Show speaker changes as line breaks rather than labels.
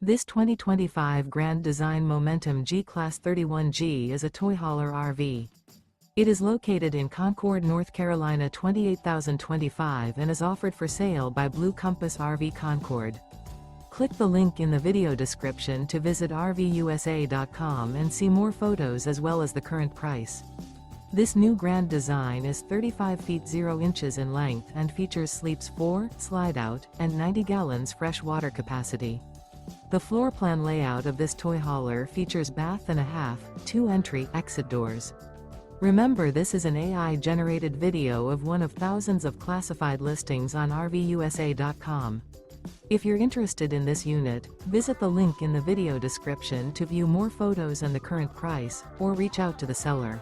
This 2025 Grand Design Momentum G-Class 31G is a toy hauler RV. It is located in Concord, North Carolina 28025 and is offered for sale by Blue Compass RV Concord. Click the link in the video description to visit RVUSA.com and see more photos as well as the current price. This new grand design is 35 feet 0 inches in length and features sleeps 4, slide-out, and 90 gallons fresh water capacity. The floor plan layout of this toy hauler features bath and a half, 2 entry/exit doors. Remember, this is an AI-generated video of one of thousands of classified listings on RVUSA.com. If you're interested in this unit, visit the link in the video description to view more photos and the current price, or reach out to the seller.